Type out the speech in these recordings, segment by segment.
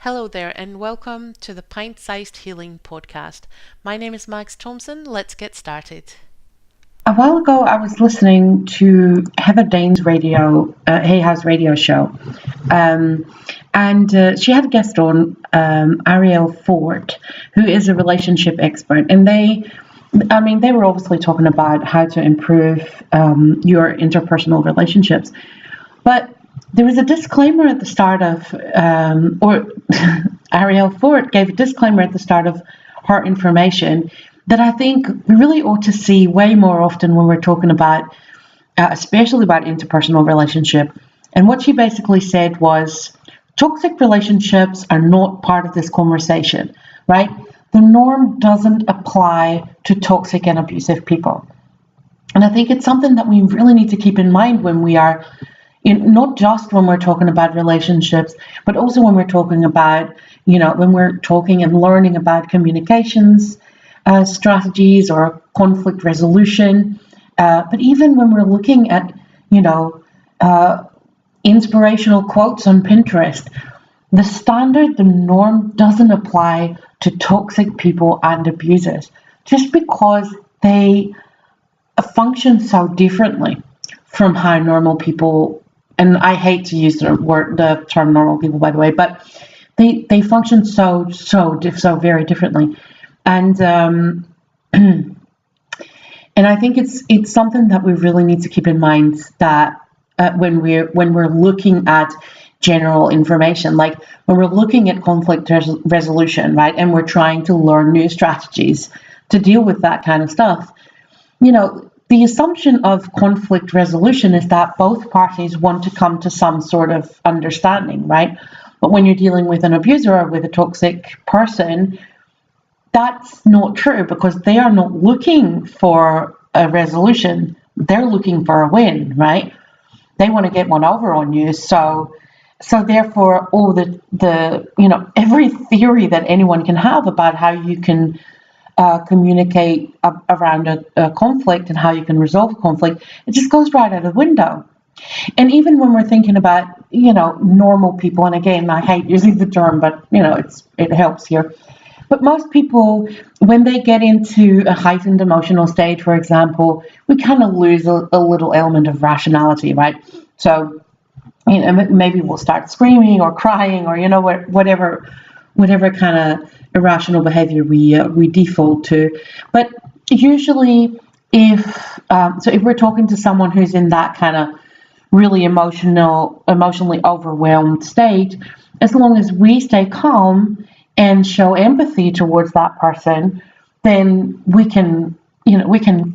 Hello there, and welcome to the Pint-Sized Healing Podcast. My name is Max Thompson. Let's get started. A while ago, I was listening to Heather Dane's Hay House radio show, and she had a guest on, Ariel Ford, who is a relationship expert, and they were obviously talking about how to improve your interpersonal relationships, but there was a disclaimer at the start of, Ariel Ford gave a disclaimer at the start of her information that I think we really ought to see way more often when we're talking about, especially about interpersonal relationship. And what she basically said was, toxic relationships are not part of this conversation, right? The norm doesn't apply to toxic and abusive people. And I think it's something that we really need to keep in mind when we are, not just when we're talking about relationships, but also when we're talking about, when we're talking and learning about communications, strategies or conflict resolution, but even when we're looking at, inspirational quotes on Pinterest, the norm doesn't apply to toxic people and abusers, just because they function so differently from how normal people, and I hate to use the term normal people, by the way, but they function so very differently. And and I think it's something that we really need to keep in mind, that when we're looking at general information, like when we're looking at conflict resolution, right, and we're trying to learn new strategies to deal with that kind of stuff, the assumption of conflict resolution is that both parties want to come to some sort of understanding, right? But when you're dealing with an abuser or with a toxic person, that's not true, because they are not looking for a resolution. They're looking for a win, right? They want to get one over on you. So therefore, all the every theory that anyone can have about how you can communicate around a conflict and how you can resolve a conflict, it just goes right out of the window. And even when we're thinking about, normal people, and again, I hate using the term, but it helps here. But most people, when they get into a heightened emotional state, for example, we kind of lose a little element of rationality, right? So, maybe we'll start screaming or crying or, whatever kind of irrational behavior we default to. But usually, if we're talking to someone who's in that kind of really emotionally overwhelmed state, as long as we stay calm and show empathy towards that person, then we can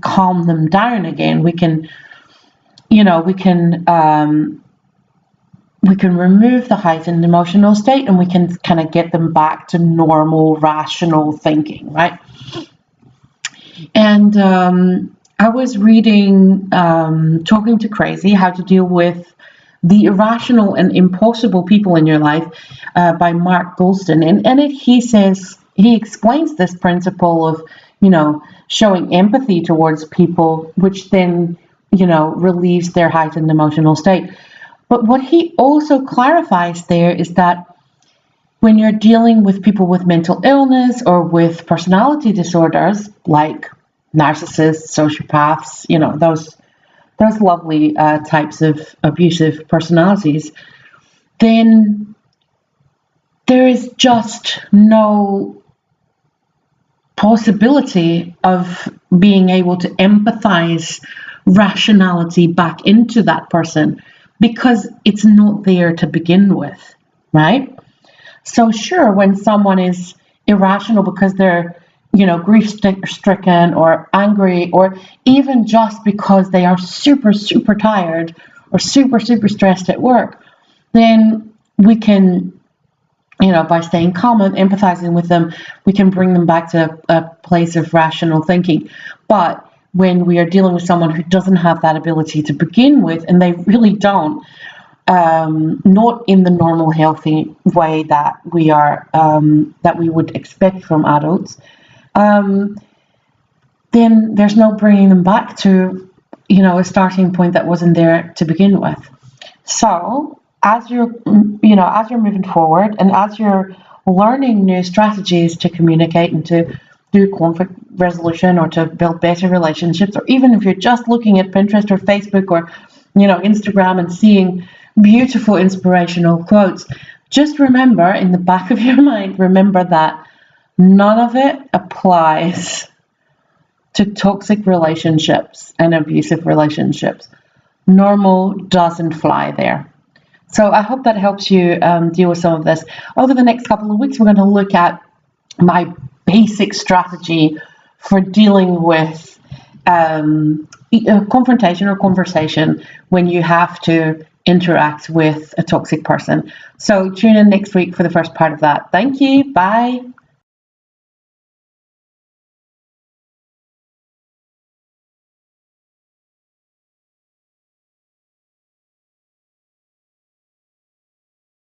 calm them down again. We can remove the heightened emotional state, and we can kind of get them back to normal, rational thinking, right? And I was reading Talking to Crazy: How to Deal with the Irrational and Impossible People in Your Life by Mark Goulston. And he explains this principle of, showing empathy towards people, which then, relieves their heightened emotional state. But what he also clarifies there is that when you're dealing with people with mental illness or with personality disorders, like narcissists, sociopaths, those lovely types of abusive personalities, then there is just no possibility of being able to empathize rationality back into that person, because it's not there to begin with, right? So sure, when someone is irrational because they're grief-stricken or angry, or even just because they are super tired or super stressed at work, then we can, by staying calm and empathizing with them, we can bring them back to a place of rational thinking. But when we are dealing with someone who doesn't have that ability to begin with, and they really don't, not in the normal, healthy way that we would expect from adults, then there's no bringing them back to, a starting point that wasn't there to begin with. So as you're moving forward, and as you're learning new strategies to communicate and to do conflict resolution or to build better relationships, or even if you're just looking at Pinterest or Facebook or Instagram and seeing beautiful inspirational quotes, just remember in the back of your mind, remember that none of it applies to toxic relationships and abusive relationships. Normal doesn't fly there. So I hope that helps you deal with some of this. Over the next couple of weeks, we're going to look at my basic strategy for dealing with confrontation or conversation when you have to interact with a toxic person. So tune in next week for the first part of that. Thank you. Bye.